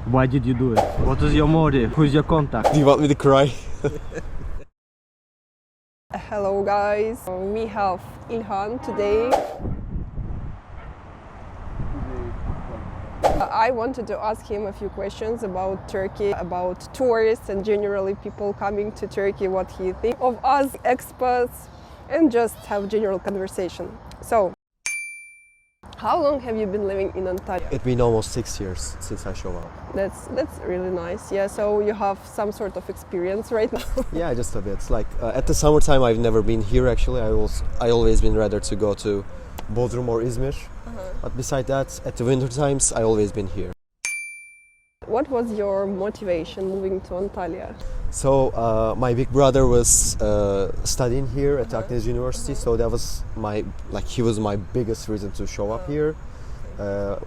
Why did you do it? What is your motive? Who's your contact? Do you want me to cry? Hello guys, we have Ilhan today. I wanted to ask him a few questions about Turkey, about tourists and generally people coming to Turkey, what he thinks of us expats, and just have general conversation. So, how long have you been living in Antalya? It's been almost 6 years since I show up. That's really nice. Yeah, so you have some sort of experience right now. Yeah, just a bit. It's like at the summertime I've never been here actually. I always been rather to go to Bodrum or Izmir. But beside that, at the winter times I always been here. What was your motivation moving to Antalya? So my big brother was studying here at Akdeniz University, so that was he was my biggest reason to show up here.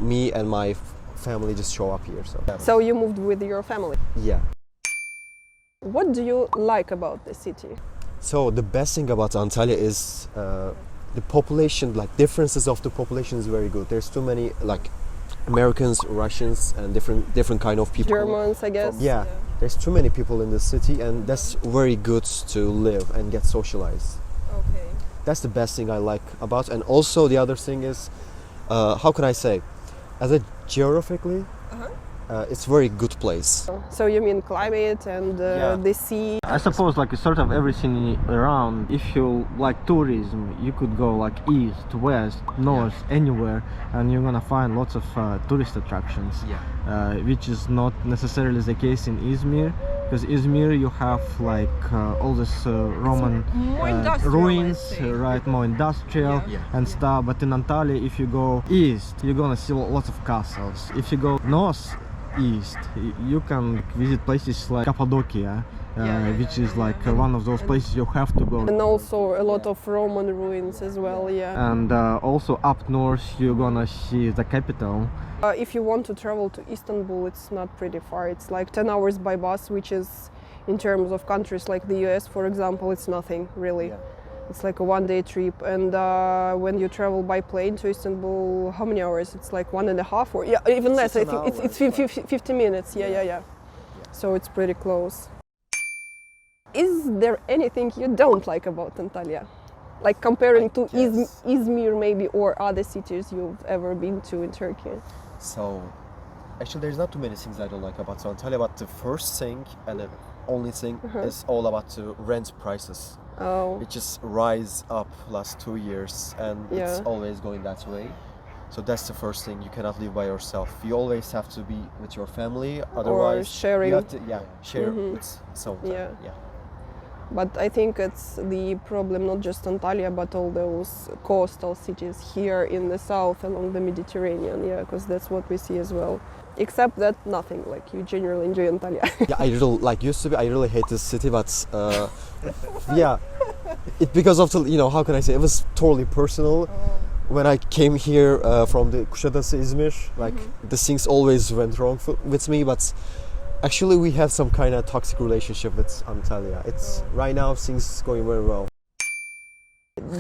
Me and my family just show up here. So you moved with your family? Yeah. What do you like about the city? So the best thing about Antalya is the population, like differences of the population is very good. There's too many like Americans, Russians, and different kind of people. Germans, I guess. Yeah, there's too many people in the city, and that's very good to live and get socialized. Okay. That's the best thing I like about. And also the other thing is, how can I say, as a geographically, it's a very good place. So you mean climate and the sea? I suppose like sort of everything around. If you like tourism, you could go like east, west, north, anywhere, and you're gonna find lots of tourist attractions. Which is not necessarily the case in Izmir, because Izmir you have like all this Roman ruins, right? More industrial and stuff. But in Antalya, if you go east, you're gonna see lots of castles. If you go north, east, you can visit places like Cappadocia, which is like one of those places you have to go. And also a lot of Roman ruins as well, yeah. And also up north you're gonna see the capital. If you want to travel to Istanbul, it's not pretty far. It's like 10 hours by bus, which is, in terms of countries like the US, for example, it's nothing really. It's like a one-day trip, and when you travel by plane to Istanbul, how many hours? It's like 1.5 or even less. I think it's 50 minutes. Yeah. So it's pretty close. Is there anything you don't like about Antalya? Like comparing to Izmir maybe, or other cities you've ever been to in Turkey? So, actually there's not too many things I don't like about Antalya, but the first thing and the only thing is all about the rent prices. It just rise up last 2 years, and it's always going that way. So that's the first thing. You cannot live by yourself. You always have to be with your family. Otherwise, or sharing. You have to share with someone. Yeah. But I think it's the problem not just Antalya, but all those coastal cities here in the south along the Mediterranean. Yeah, because that's what we see as well. Except that nothing, like you generally enjoy Antalya. Yeah, I really I really hate this city, but it because of the, how can I say, it was totally personal. When I came here from the Kuşadası, Izmir, like the things always went wrong with me, but actually we have some kind of toxic relationship with Antalya. It's right now things going very well.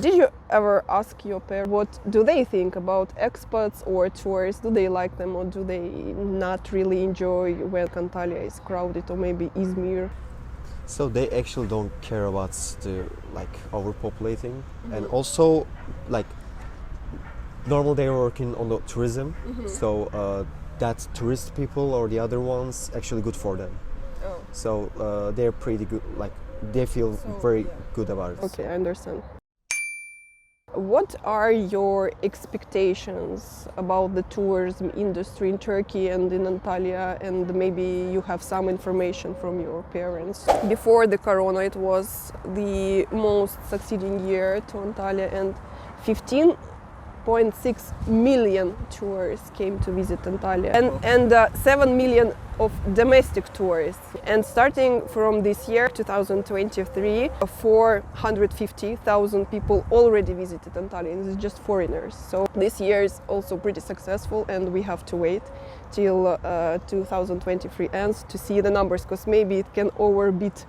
Did you ever ask your parents what do they think about expats or tourists? Do they like them, or do they not really enjoy when Antalya is crowded, or maybe Izmir? So they actually don't care about the overpopulating, and also normal they're working on the tourism, so that tourist people or the other ones actually good for them. So they're pretty good, they feel very good about it. Okay, I understand. What are your expectations about the tourism industry in Turkey and in Antalya, and maybe you have some information from your parents? Before the corona, it was the most succeeding year to Antalya, and 15.6 million tourists came to visit Antalya, and 7 million of domestic tourists. And starting from this year, 2023, 450,000 people already visited Antalya, and it's just foreigners. So this year is also pretty successful, and we have to wait till 2023 ends to see the numbers, because maybe it can overbeat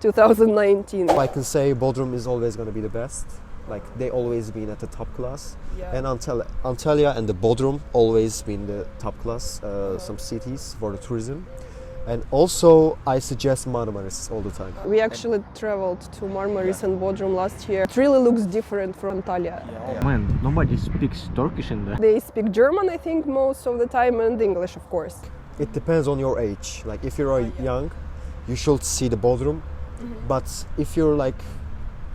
2019. I can say Bodrum is always going to be the best. like they always been at the top class. And Antalya and the Bodrum always been the top class, some cities for the tourism. And also, I suggest Marmaris all the time. We actually traveled to Marmaris and Bodrum last year. It really looks different from Antalya. Man, nobody speaks Turkish in there. They speak German, I think, most of the time, and English, of course. It depends on your age. Like if you're young, you should see the Bodrum. But if you're like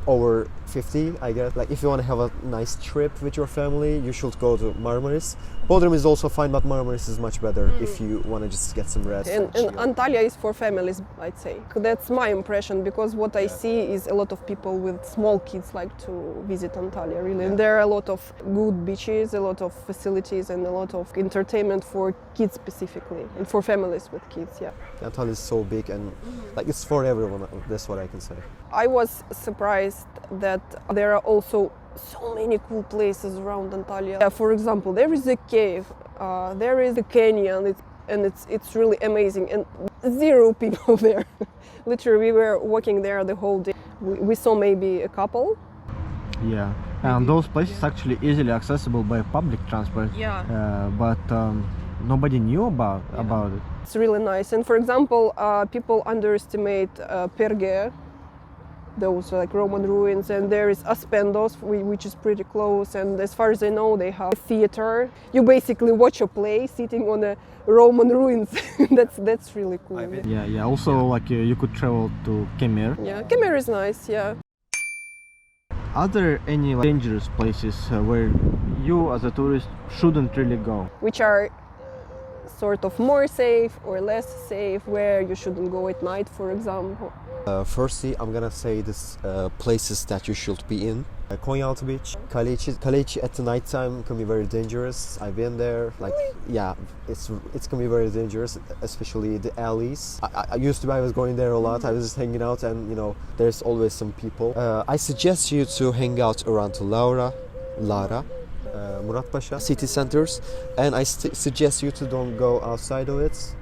over 50, I guess, like if you want to have a nice trip with your family, you should go to Marmaris. Bodrum is also fine, but Marmaris is much better if you want to just get some rest. And Antalya is for families, I'd say. That's my impression, because what I see is a lot of people with small kids like to visit Antalya, really. And there are a lot of good beaches, a lot of facilities, and a lot of entertainment for kids specifically, and for families with kids, Antalya is so big and like it's for everyone, that's what I can say. I was surprised that there are also so many cool places around Antalya. For example, there is a cave, there is a canyon, and it's really amazing, and zero people there. Literally, we were walking there the whole day. We saw maybe a couple. Yeah, and those places actually easily accessible by public transport. But nobody knew about it. It's really nice. And for example, people underestimate Perge, those like Roman ruins, and there is Aspendos, which is pretty close, and as far as I know they have a theater. You basically watch a play sitting on a Roman ruins. that's really cool. Also like you could travel to Kemir. Kemir is nice. Are there any dangerous places where you as a tourist shouldn't really go? Which are sort of more safe or less safe, where you shouldn't go at night, for example? Firstly, I'm gonna say this places that you should be in. Konyaaltı Beach, Kaleci at the night time can be very dangerous. I've been there. Like, it's can be very dangerous, especially the alleys. I was going there a lot. I was just hanging out, and there's always some people. I suggest you to hang out around Lara, Muratpaşa city centers, and I suggest you to don't go outside of it.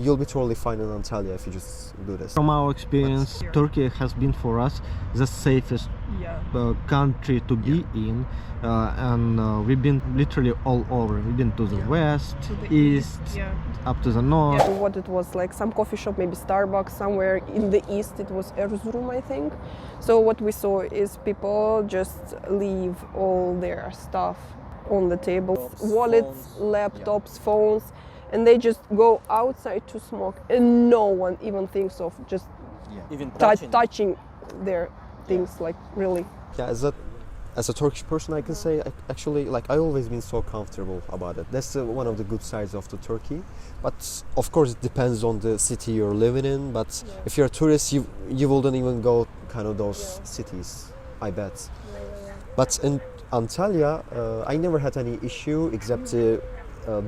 You'll be totally fine in Antalya if you just do this. From our experience, Turkey has been for us the safest country to be in, and we've been literally all over. We've been to the west, to the east, up to the north. What it was like, some coffee shop, maybe Starbucks, somewhere in the east it was Erzurum, I think. So what we saw is people just leave all their stuff on the table, wallets, laptops, phones, and they just go outside to smoke, and no one even thinks of just even touching their things, like really. As a Turkish person, I can say actually, like, I always been so comfortable about it. That's one of the good sides of the Turkey. But of course, it depends on the city you're living in. But if you're a tourist, you wouldn't even go kind of those cities, I bet. But in Antalya, I never had any issue except the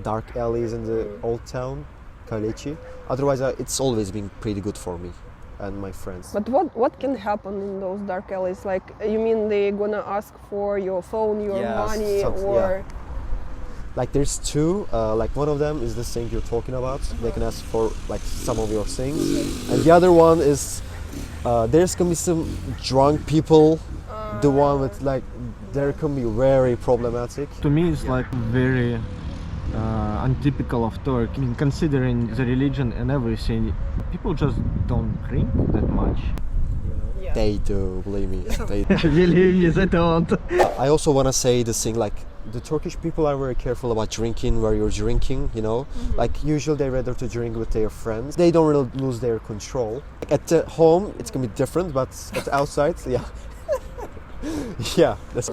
dark alleys in the old town, Kaleci. Otherwise, it's always been pretty good for me and my friends. But what can happen in those dark alleys? Like, you mean they're gonna ask for your phone, your money, or? Like, there's two. Like, one of them is this thing you're talking about. They can ask for like some of your things, and the other one is there's gonna be some drunk people. The one with like, there can be very problematic. To me, it's like very untypical of Turkey. I mean, considering the religion and everything, people just don't drink that much. They do, believe me. Believe me, they don't. I also want to say this thing, like, the Turkish people are very careful about drinking where you're drinking, Like, usually they rather to drink with their friends. They don't really lose their control. Like, at the home, it's gonna be different, but at the outside, that's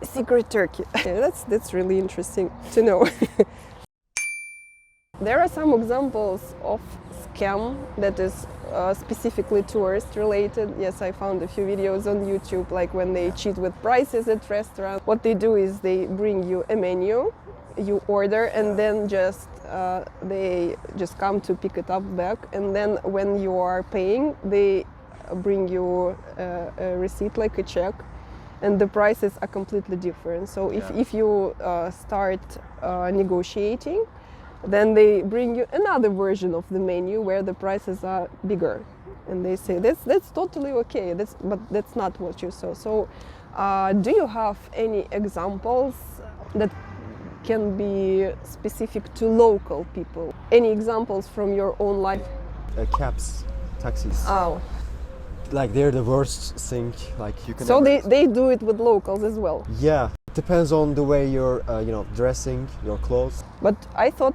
secret Turkey. That's really interesting to know. There are some examples of scam that is specifically tourist related. Yes, I found a few videos on YouTube, like when they cheat with prices at restaurants. What they do is they bring you a menu, you order, and then they just come to pick it up back. And then when you are paying, they bring you a receipt, like a check, and the prices are completely different. So if you start negotiating, then they bring you another version of the menu where the prices are bigger, and they say that's totally okay. But that's not what you saw. So Do you have any examples that can be specific to local people? Any examples from your own life? Cabs, taxis. Oh. Like they're the worst thing. Like you can. So they do it with locals as well. Yeah, depends on the way you're, dressing, your clothes. But I thought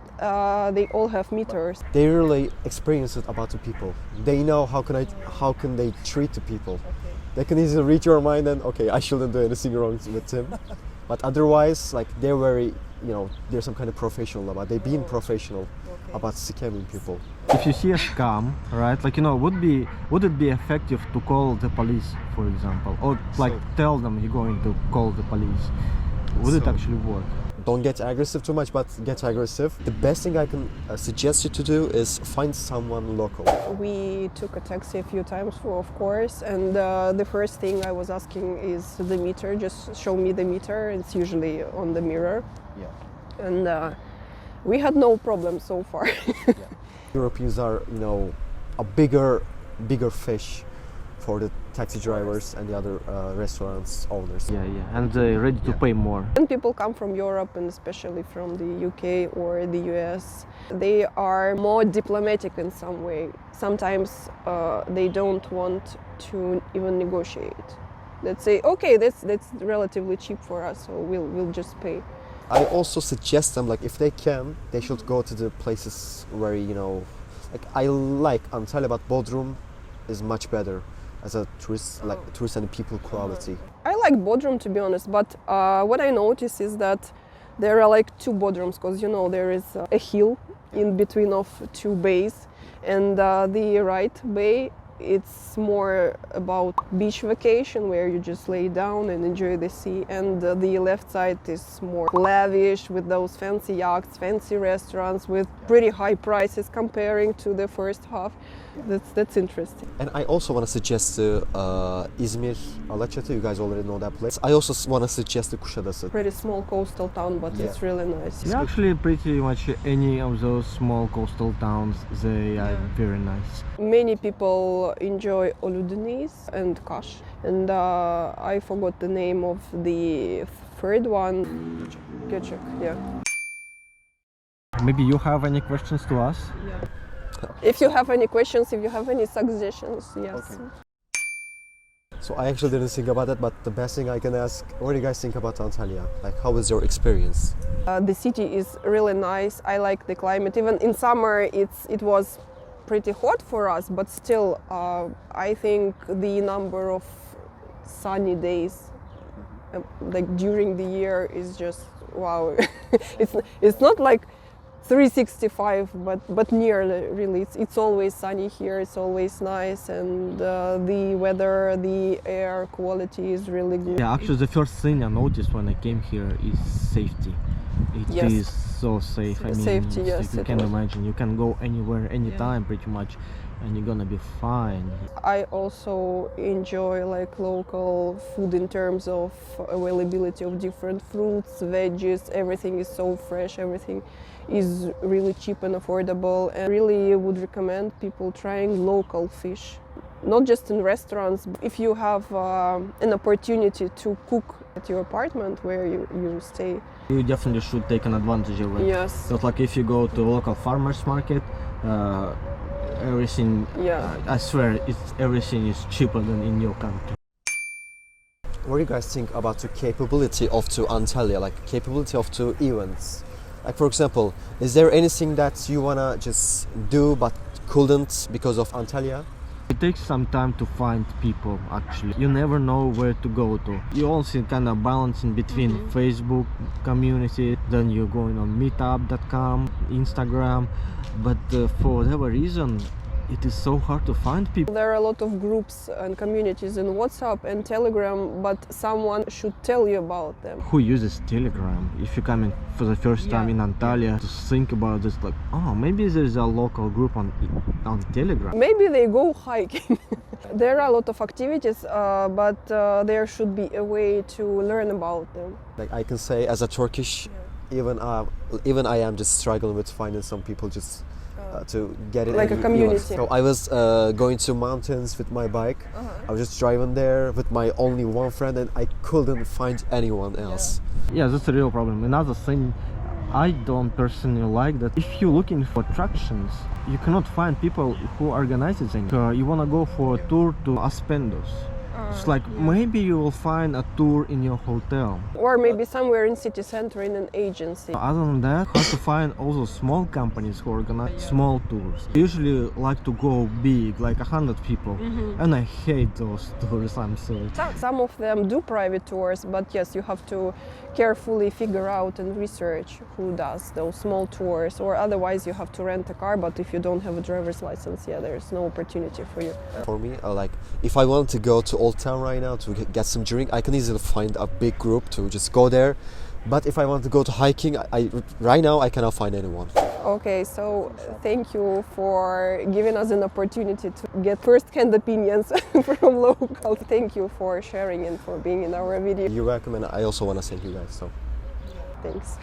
they all have meters. They really experience it about the people. They know how can they treat the people. They can easily read your mind and okay, I shouldn't do anything wrong with him. But otherwise, like they're very, they're some kind of professional about. They're being professional about scamming people. If you see a scam, right, like would it be effective to call the police, for example, or like tell them you're going to call the police? Would it actually work? Don't get aggressive too much, but get aggressive. The best thing I can suggest you to do is find someone local. We took a taxi a few times, of course, and the first thing I was asking is the meter. Just show me the meter. It's usually on the mirror. Yeah. And we had no problem so far. Yeah. Europeans are, a bigger fish for the taxi drivers and the other restaurants owners. Yeah, and they're ready to pay more. When people come from Europe and especially from the UK or the US, they are more diplomatic in some way. Sometimes they don't want to even negotiate. Let's say, okay, that's relatively cheap for us, so we'll just pay. I also suggest them, like, if they can, they should go to the places where, like, I like Antalya, but Bodrum is much better as a tourist, like tourist and people quality. I like Bodrum, to be honest, but what I notice is that there are like two Bodrums, because there is a hill in between of two bays, and the right bay, it's more about beach vacation where you just lay down and enjoy the sea, and the left side is more lavish with those fancy yachts, fancy restaurants with pretty high prices comparing to the first half. That's interesting. And I also want to suggest Izmir, Alaçatı. You guys already know that place. I also want to suggest the Kuşadası. Pretty small coastal town, but it's really nice. Yeah, actually pretty much any of those small coastal towns, they are very nice. Many people enjoy Oludeniz and Kaş, and I forgot the name of the third one. Göcek, yeah. Maybe you have any questions to us? Yeah. If you have any questions, if you have any suggestions, yes. Okay. So I actually didn't think about that, but the best thing I can ask, what do you guys think about Antalya? Like, how was your experience? The city is really nice. I like the climate. Even in summer, it was pretty hot for us, but still, I think the number of sunny days, like during the year, is just wow. It's not like 365, but nearly, really. It's always sunny here, it's always nice, and the weather, the air quality is really good. Yeah, actually the first thing I noticed when I came here is safety. It is so safe. I mean, safety, yes, you can imagine, you can go anywhere, anytime pretty much, and you're gonna be fine. I also enjoy like local food in terms of availability of different fruits, veggies, everything is so fresh, everything is really cheap and affordable, and really would recommend people trying local fish. Not just in restaurants. If you have an opportunity to cook at your apartment where you stay, you definitely should take an advantage of it. Yes. So like if you go to a local farmer's market, everything, I swear, everything is cheaper than in your country. What do you guys think about the capability of the Antalya, like capability of the events? Like, for example, is there anything that you wanna just do but couldn't because of Antalya? It takes some time to find people, actually. You never know where to go to. You also kind of balancing between Facebook community, then you're going on meetup.com, Instagram, but for whatever reason, it is so hard to find people. There are a lot of groups and communities in WhatsApp and Telegram, but someone should tell you about them. Who uses Telegram? If you're coming for the first time in Antalya, to think about this, like, oh, maybe there's a local group on Telegram. Maybe they go hiking. There are a lot of activities, but there should be a way to learn about them. Like I can say, as a Turkish, even I am just struggling with finding some people just to get it. Like a community. So I was going to mountains with my bike. I was just driving there with my only one friend, and I couldn't find anyone else. Yeah, that's a real problem. Another thing I don't personally like that if you're looking for attractions, you cannot find people who organize it. You wanna go for a tour to Aspendos. It's like maybe you will find a tour in your hotel. Or maybe somewhere in city center in an agency. Other than that, hard to find also small companies who organize small tours. They usually like to go big, like 100 people. And I hate those tours, I'm sorry. Some of them do private tours, but yes, you have to carefully figure out and research who does those small tours, or otherwise you have to rent a car, but if you don't have a driver's license, there's no opportunity for you. For me, like if I want to go to Old Town right now to get some drink, I can easily find a big group to just go there. But if I want to go to hiking, right now I cannot find anyone. Okay, so thank you for giving us an opportunity to get first-hand opinions from locals. Thank you for sharing and for being in our video. You're welcome, and I also want to thank you guys. So, thanks.